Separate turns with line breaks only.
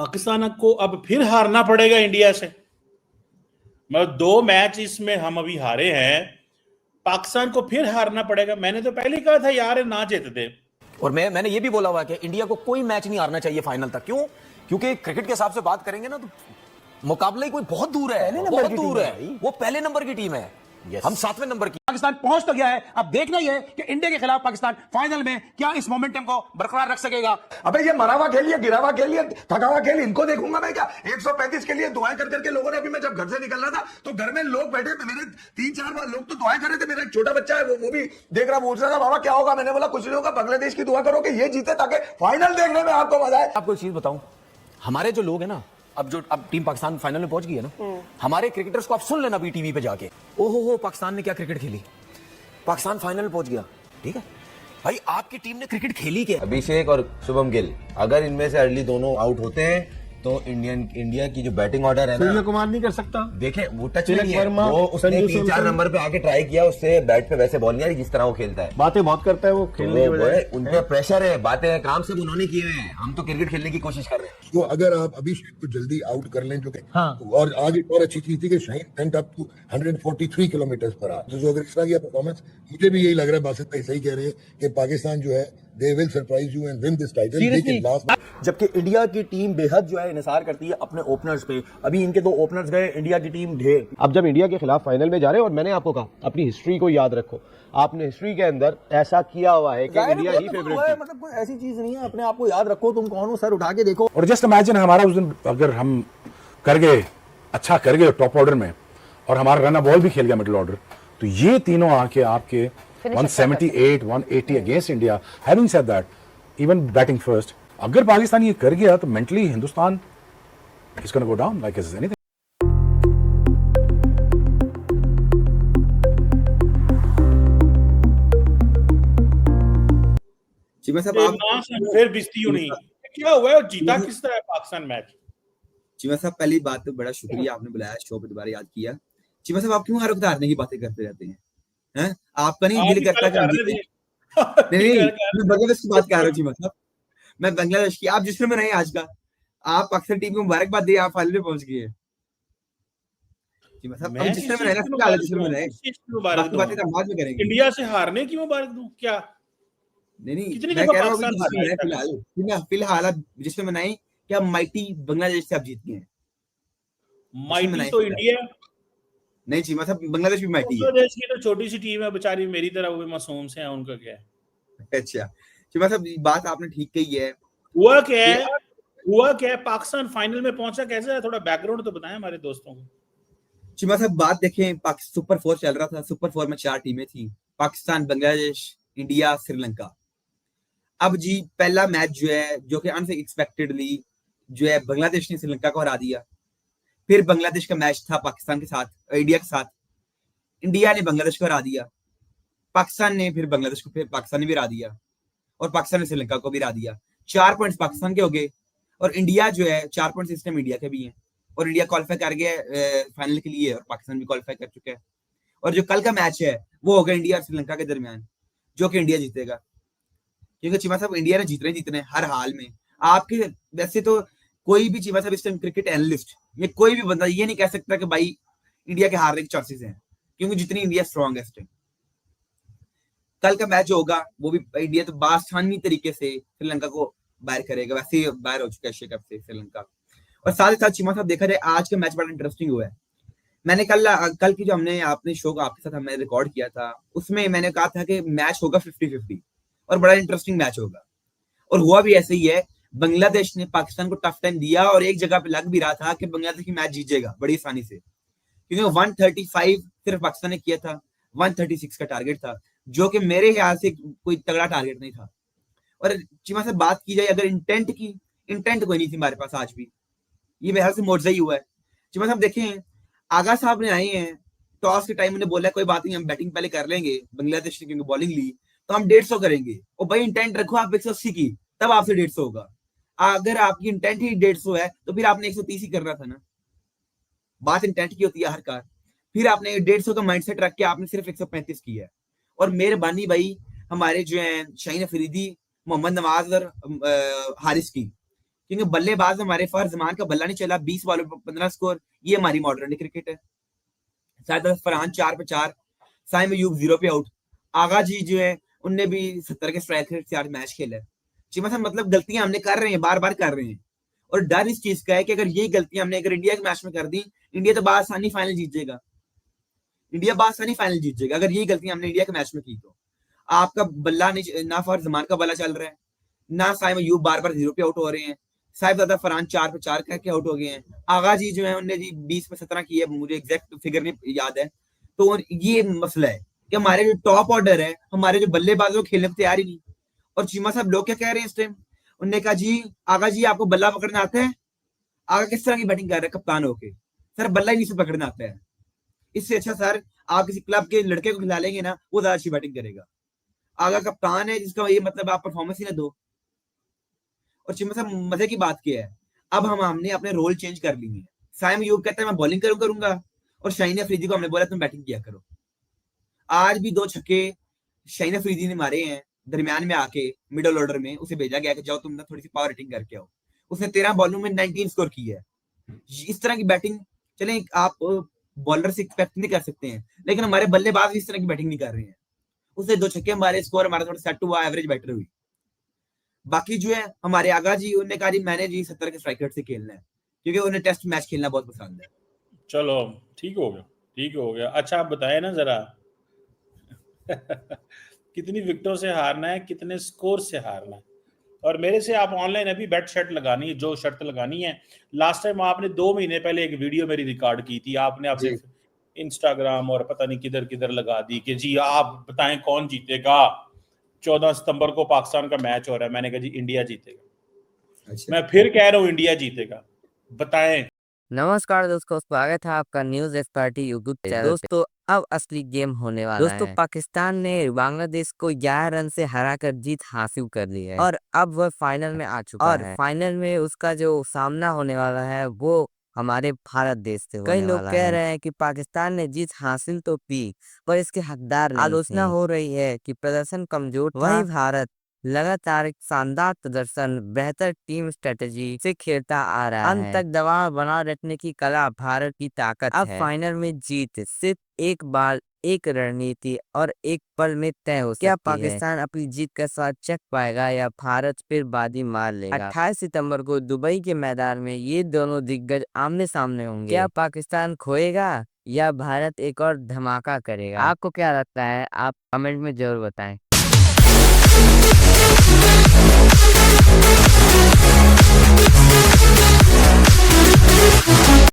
पाकिस्तान को अब फिर हारना पड़ेगा इंडिया से। मतलब 2 मैच इसमें हम अभी हारे हैं, पाकिस्तान को फिर हारना पड़ेगा। मैंने तो पहले ही कहा था यार ना जीतते।
और मैंने ये भी बोला हुआ है कि इंडिया को कोई मैच नहीं हारना चाहिए फाइनल तक। क्यों? क्योंकि क्रिकेट के हिसाब से बात करेंगे ना तो मुकाबला ही कोई बहुत दूर है, बहुत दूर है। वो पहले नंबर की टीम है, हम 7वें नंबर की।
पाकिस्तान पहुंच तो गया है, अब देखना ही है कि इंडिया के खिलाफ पाकिस्तान फाइनल में क्या इस मोमेंटम को बरकरार रख सकेगा।
अबे ये मरा हुआ खेलिए, गिरा हुआ खेलिए, थका हुआ खेलिए, इनको देखूंगा मैं क्या? 135 के लिए दुआएं कर करके लोगों ने, अभी मैं जब घर से निकल रहा था तो घर में लोग बैठे थे, मेरे 3-4 बार लोग तो दुआएं कर रहे थे। मेरा एक छोटा बच्चा है, वो भी देख रहा, पूछ रहा था बाबा क्या होगा। मैंने बोला कुछ नहीं होगा, बांग्लादेश की दुआ करो कि ये जीते ताकि फाइनल देखने में आपको मजा आए।
आपको एक चीज बताऊं, हमारे जो लोग हैं ना, अब टीम पाकिस्तान फाइनल में पहुंच गई है ना, हमारे क्रिकेटर्स को आप सुन लेना भी टीवी पे जाके, ओहो पाकिस्तान ने क्या क्रिकेट खेली, पाकिस्तान फाइनल में पहुंच गया। ठीक है भाई, आपकी टीम ने क्रिकेट खेली क्या?
अभिषेक और शुभम गिल अगर इनमें से अर्ली दोनों आउट होते हैं तो इंडिया की जो बैटिंग ऑर्डर है ना,
सूर्य कुमार नहीं कर सकता।
देखें वो टच नहीं है, वो उसने 3-4 नंबर पे आके ट्राई किया, उससे बैट पे वैसे बॉल नहीं आ रही जिस तरह वो खेलता है।
बातें बहुत करता है वो खेलने की वजह।
उन पे प्रेशर है, बातें काम से उन्होंने किए हुए हैं, हम तो क्रिकेट खेलने की कोशिश कर रहे हैं।
तो अगर आप अभिषेक को जल्दी आउट कर लें, जो कि
हाँ।
और आगे और अच्छी चीज थी कि Shaheen went up to 143 kilometre per hour. तो अगर इस तरह की परफॉर्मेंस, मुझे भी यही लग रहा है, बासित भाई सही कह रहे हैं कि पाकिस्तान जो है they will surprise you and win this title. लेकिन लास्ट
जबकि इंडिया की टीम बेहद जो है इंतजार करती है अपने ओपनर्स पे। अभी इनके 2 ओपनर्स गए, इंडिया की टीम ढेर।
अब जब इंडिया के खिलाफ फाइनल में जा रहे हैं, और मैंने आपको कहा अपनी हिस्ट्री को याद रखो, आपने हिस्ट्री के अंदर ऐसा किया हुआ है कि इंडिया ही फेवरेट थी।
मतलब कोई ऐसी चीज नहीं है, अपने आप को याद रखो, तुम कौन हो, सर उठा के देखो।
और जस्ट इमेजिन हमारा उस दिन अगर हम कर गए, अच्छा कर गए टॉप ऑर्डर में, और हमारा रन बॉल भी खेल गया मिडिल ऑर्डर, तो ये तीनों आके आपके 178, 180 against India. Having said that, even batting first, अगर पाकिस्तान ये कर गया तो mentally Hindustan is gonna go down like anything.
Cheema साहब आप
फिर बिस्ती हो नहीं, क्या हुआ है? जीता किस तरह पाकिस्तान मैच?
चीमा साहब पहली बात तो बड़ा शुक्रिया, आपने बुलाया शो पे, दोबारा याद किया। चीमा साहब आप क्यों हर वक्त हारने की बातें करते रहते हैं? हैं आपका नहीं दिल करता कि हम जीते? नहीं मैं बांग्लादेश की बात कर रहा हूँ चीमा साहब, मैं बांग्लादेश की। आप जिसमें बनाए आज का, आप पाकिस्तान टीम को मुबारकबाद दिए, आप फाइनल में पहुंच गए हैं। चीमा साहब हम जिसमें बनाए ना, फिलहाल जिसमें बनाए, बाकी बातें तो बाद में करेंगे।
इंडिया से हारने की मुबारक दूं क्या?
नहीं
कितनी
मैं
दफा
कह रहा हूँ
पाकिस्तान हारा है?
फिलहाल आप जिसमें बनाए कि हम माइटी बांग्लादेश से आप जीत गए हैं।
माइटी तो इंडिया,
नहीं चीमा साहब बांग्लादेश भी माइटी है।
बांग्लादेश की तो छोटी सी टीम है बेचारी, मेरी तरह वो भी मासूम से हैं, उनका क्या है?
अच्छा चीमा साहब बात आपने ठीक कही है।
हुआ क्या है, हुआ क्या है? पाकिस्तान फाइनल में पहुंचा कैसे है? थोड़ा बैकग्राउंड तो बताएं हमारे दोस्तों को।
चीमा साहब बात देखें, सुपर 4 चल रहा था, सुपर 4 में 4 टीमें थी, पाकिस्तान, बांग्लादेश, इंडिया, श्रीलंका। अब जी पहला मैच जो है, जो कि अनएक्सपेक्टेडली जो है बांग्लादेश ने श्रीलंका को हरा दिया। फिर बांग्लादेश का मैच था पाकिस्तान के साथ, इंडिया के साथ, इंडिया ने बांग्लादेश को हरा दिया। पाकिस्तान ने फिर बांग्लादेश को, फिर पाकिस्तान ने भी हरा दिया, और पाकिस्तान ने श्रीलंका को भी हरा दिया। 4 पॉइंट्स पाकिस्तान के हो गए, और इंडिया जो है 4 पॉइंट्स इस टाइम इंडिया के भी हैं, और इंडिया क्वालिफाई कर गया फाइनल के लिए, और पाकिस्तान भी क्वालिफाई कर चुका है। और जो कल का मैच है वो होगा इंडिया और श्रीलंका के दरमियान, जो कि इंडिया जीतेगा, क्योंकि चीमा साहब इंडिया ने जीतने हर हाल में। आपके वैसे तो कोई भी चीमा साहब इस टाइम क्रिकेट एनालिस्ट या कोई भी बंदा ये नहीं कह सकता कि भाई इंडिया के हारने के चांसेस हैं, क्योंकि जितनी इंडिया स्ट्रांग है इस टाइम। कल का मैच होगा वो भी इंडिया तो बासानी तरीके से श्रीलंका को बाहर करेगा, वैसे ही बाहर हो चुका है एशिया कप से श्रीलंका। और साथ ही साथ चीमा साहब देखा जाए आज का मैच बड़ा इंटरेस्टिंग हुआ है। मैंने कल की जो हमने आपने शो को आपके साथ हमने रिकॉर्ड किया था, उसमें मैंने कहा था कि मैच होगा 50-50 और बड़ा इंटरेस्टिंग मैच होगा, और हुआ भी ऐसे ही है। बांग्लादेश ने पाकिस्तान को टफ टाइम दिया, और एक जगह पे लग भी रहा था कि बांग्लादेश की मैच जीतेगा बड़ी आसानी से, क्योंकि 135 सिर्फ पाकिस्तान ने किया था, 136 का टारगेट था, जो कि मेरे ख्याल से कोई तगड़ा टारगेट नहीं था। और चीमा से बात की जाए अगर इंटेंट की, इंटेंट कोई नहीं थी हमारे पास आज भी, ये मेरे ख्याल से मोर्चा ही हुआ है। चीमा साहब देखें, आगा साहब ने आए हैं, टॉस के टाइम उन्हें बोला कोई बात नहीं हम बैटिंग पहले कर लेंगे, बांग्लादेश ने क्योंकि बॉलिंग ली तो हम 150 करेंगे। और भाई इंटेंट रखो आप 180 की, तब आपसे 150 होगा। अगर आपकी इंटेंट ही 150 है तो फिर आपने 130 ही करना था ना। बात इंटेंट की होती है हर कार। फिर आपने 150 का माइंडसेट रख के आपने सिर्फ 135 किया है। और मेहरबानी भाई हमारे जो है शाहीन अफरीदी, मोहम्मद नवाज और हारिस की, क्योंकि बल्लेबाज हमारे फर्ज जमान का बल्ला नहीं चला, 20 बॉलों पर 15 स्कोर, ये हमारी मॉडर्न क्रिकेट है। शायद फरहान 4 पे 4, साइम अयूब 0 पे आउट, आगा जी जो है उनने भी 70 के स्ट्राइक रेट से आज मैच खेला है। जी मतलब गलतियां हमने कर रहे हैं, बार बार कर रहे हैं, और डर इस चीज का है कि अगर यही गलतियां हमने अगर इंडिया के मैच में कर दी, इंडिया तो बासानी फाइनल जीत जाएगा, इंडिया बासानी फाइनल जीत जाएगा अगर यही गलतियां हमने इंडिया के मैच में की। तो आपका बल्ला नहीं, ना फर्ज जमान का बल्ला चल रहा है, ना साइम अयूब बार बार 0 पे आउट हो रहे हैं, साहिबजादा फरहान 4 पे 4 करके आउट हो गए हैं, आगा जी जो है उनने जी 20 में 17 की है, मुझे एग्जैक्ट फिगर नहीं याद है। तो ये मसला है कि हमारे जो टॉप ऑर्डर है, हमारे जो बल्लेबाज वो खेलने को तैयार ही नहीं। और चीमा साहब लोग क्या कह रहे हैं इस टाइम, उनने कहा जी आगा जी आपको बल्ला पकड़ना आता है, आगा किस तरह की बैटिंग कर रहे हैं कप्तान होके, सर बल्ला ही नहीं से पकड़ना आता है। इससे अच्छा सर आप किसी क्लब के लड़के को खिला लेंगे ना, वो ज्यादा अच्छी बैटिंग करेगा। आगा कप्तान है जिसका ये मतलब आप परफॉर्मेंस ही ना दो। और चिम्मा साहब मजे की बात क्या है, अब हमने अपने रोल चेंज कर लिए हैं। साइम अयूब कहता है मैं बॉलिंग करूंगा, और शाहीन अफरीदी को हमने बोला तुम बैटिंग किया करो। आज भी 2 छक्के शाहीन अफरीदी ने मारे हैं दरमियान में आके, मिडिल ऑर्डर में उसे भेजा गया कि जाओ तुम ना थोड़ी सी पावर हिटिंग करके आओ। उसने 13 बॉलों में 19 स्कोर की है। इस तरह की बैटिंग चले आप बॉलर से एक्सपेक्ट नहीं कर सकते हैं, लेकिन हमारे बल्लेबाज इस तरह की बैटिंग नहीं कर रहे हैं। उसने 2 छक्के मारे, स्कोर हमारा थोड़ा सेट हुआ, एवरेज बेटर हुई। बाकी जो है हमारे आगा जी उन्होंने कहा जी मैंने जी 70 के स्ट्राइक रेट से खेलना है, क्योंकि उन्हें टेस्ट मैच खेलना बहुत पसंद है।
चलो ठीक हो गया। अच्छा आप बताएं ना जरा कितनी विकेटों से हारना है, कितने स्कोर से हारना है, और मेरे से आप ऑनलाइन अभी बेट शर्ट लगानी है, जो शर्त लगानी है। लास्ट टाइम आपने 2 महीने पहले एक वीडियो मेरी रिकॉर्ड की थी, आपने अपने इंस्टाग्राम और पता नहीं किधर किधर लगा दी कि जी आप बताएं कौन जीतेगा, 14 सितंबर को पाकिस्तान का मैच हो रहा है। मैंने कहा जी इंडिया जीतेगा।
अच्छा।
मैं फिर कह रहा हूँ इंडिया जीतेगा, बताएं।
नमस्कार दोस्तों, स्वागत है आपका न्यूज एक्सपर्टी यूट्यूब चैनल। दोस्तों अब असली गेम होने वाला है। दोस्तों पाकिस्तान ने बांग्लादेश को 11 रन से हराकर जीत हासिल कर ली है और अब वह फाइनल में आ चुका है। और फाइनल में उसका जो सामना होने वाला है वो हमारे भारत देश से होने वाला है। कई लोग कह रहे हैं कि पाकिस्तान ने जीत हासिल तो की पर इसके हकदार नहीं। आलोचना हो रही है कि प्रदर्शन कमजोर था। वहीं भारत लगातार एक शानदार प्रदर्शन, बेहतर टीम स्ट्रेटेजी से खेलता आ रहा है। अंत तक दबाव बना रखने की कला भारत की ताकत है। अब फाइनल में जीत सिर्फ एक बार, एक रणनीति और एक पल में तय हो सकती है। क्या पाकिस्तान अपनी जीत का स्वाद चख पाएगा या भारत फिर बाजी मार लेगा? 28 सितंबर को दुबई के मैदान में ये दोनों दिग्गज आमने सामने होंगे। क्या पाकिस्तान खोएगा या भारत एक और धमाका करेगा? आपको क्या लगता है? आप कमेंट में जरूर बताएं।